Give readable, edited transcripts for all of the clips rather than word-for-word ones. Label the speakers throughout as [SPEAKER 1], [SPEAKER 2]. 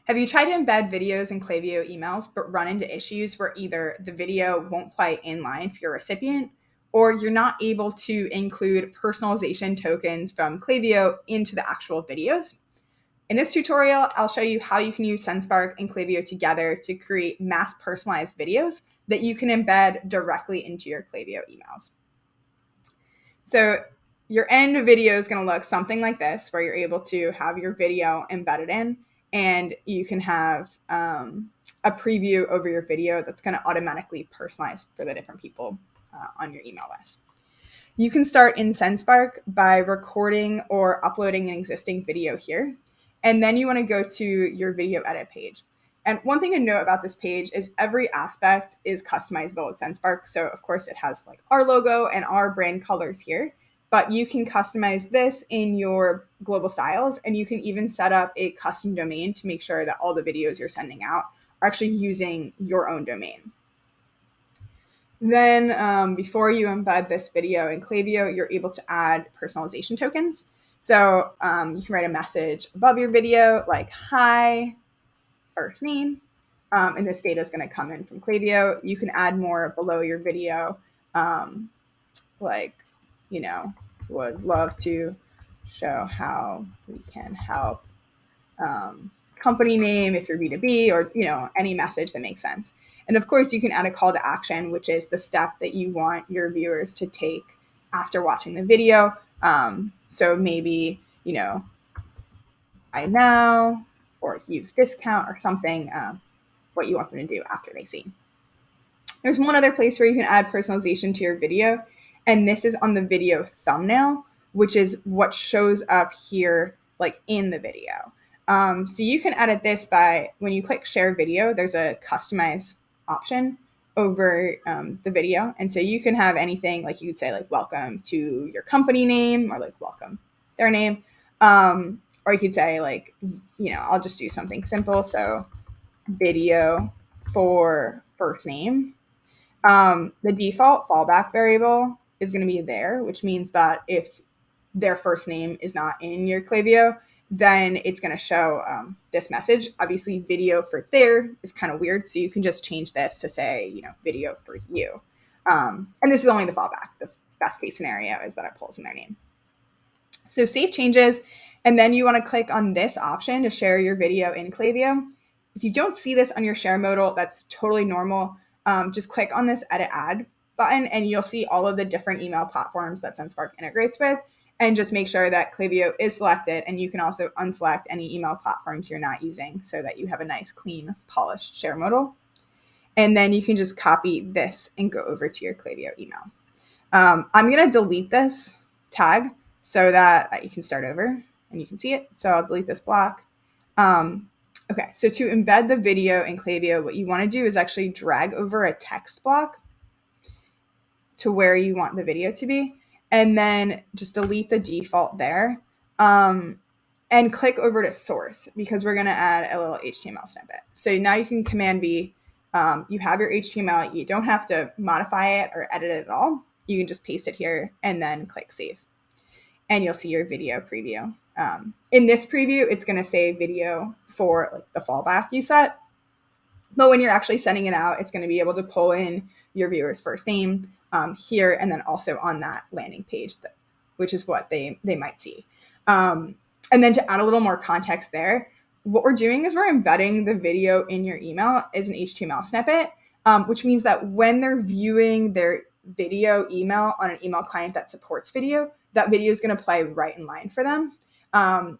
[SPEAKER 1] Have you tried to embed videos in Klaviyo emails but run into issues where either the video won't play inline for your recipient or you're not able to include personalization tokens from Klaviyo into the actual videos? In this tutorial, I'll show you how you can use SendSpark and Klaviyo together to create mass personalized videos that you can embed directly into your Klaviyo emails. So your end video is going to look something like this, where you're able to have your video embedded in, and you can have a preview over your video that's going to automatically personalize for the different people on your email list. You can start in SendSpark by recording or uploading an existing video here, and then you want to go to your video edit page. And one thing to note about this page is every aspect is customizable with SendSpark. So of course it has like our logo and our brand colors here, but you can customize this in your global styles, and you can even set up a custom domain to make sure that all the videos you're sending out are actually using your own domain. Then before you embed this video in Klaviyo, you're able to add personalization tokens. So you can write a message above your video like, hi, first name. And this data is going to come in from Klaviyo. You can add more below your video, like, would love to show how we can help, company name if you're B2B, or, any message that makes sense. And of course, you can add a call to action, which is the step that you want your viewers to take after watching the video. So maybe, buy now or use discount or something, what you want them to do after they see. There's one other place where you can add personalization to your video, and this is on the video thumbnail, which is what shows up here, like in the video. So you can edit this by, when you click share video, there's a customize option over the video. And so you can have anything, like you could say like, welcome to your company name, or like welcome their name. Or you could say like, I'll just do something simple. So video for first name. The default fallback variable is going to be there, which means that if their first name is not in your Klaviyo, then it's going to show this message. Obviously, video for there is kind of weird, so you can just change this to say, video for you. And this is only the fallback. The best case scenario is that it pulls in their name. So save changes, and then you want to click on this option to share your video in Klaviyo. If you don't see this on your share modal, that's totally normal. Just click on this edit ad button, and you'll see all of the different email platforms that SendSpark integrates with. And just make sure that Klaviyo is selected, and you can also unselect any email platforms you're not using so that you have a nice, clean, polished share modal. And then you can just copy this and go over to your Klaviyo email. I'm going to delete this tag so that you can start over and you can see it. So I'll delete this block. Okay, so to embed the video in Klaviyo, what you want to do is actually drag over a text block to where you want the video to be, and then just delete the default there, and click over to source, because we're going to add a little HTML snippet. So now you can Command B. You have your HTML. You don't have to modify it or edit it at all. You can just paste it here and then click save. And you'll see your video preview. In this preview, it's going to say video for like the fallback you set. But when you're actually sending it out, it's going to be able to pull in your viewer's first name here, and then also on that landing page, which is what they might see. And then to add a little more context there, what we're doing is we're embedding the video in your email as an HTML snippet, which means that when they're viewing their video email on an email client that supports video, that video is going to play right in line for them,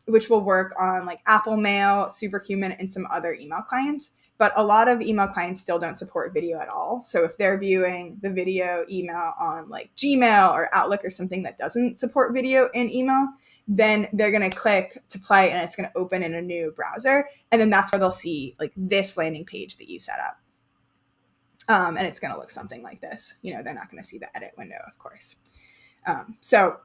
[SPEAKER 1] which will work on like Apple Mail, Superhuman, and some other email clients. But a lot of email clients still don't support video at all. So if they're viewing the video email on like Gmail or Outlook or something that doesn't support video in email, then they're going to click to play, and it's going to open in a new browser. And then that's where they'll see like this landing page that you set up. And it's going to look something like this. They're not going to see the edit window, of course. So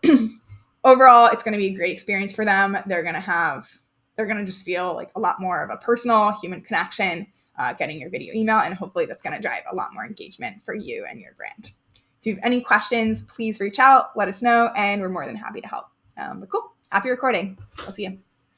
[SPEAKER 1] overall, it's going to be a great experience for them. They're going to just feel like a lot more of a personal human connection getting your video email, and hopefully that's going to drive a lot more engagement for you and your brand. If you have any questions, please reach out, let us know, and we're more than happy to help. But cool. Happy recording. I'll see you.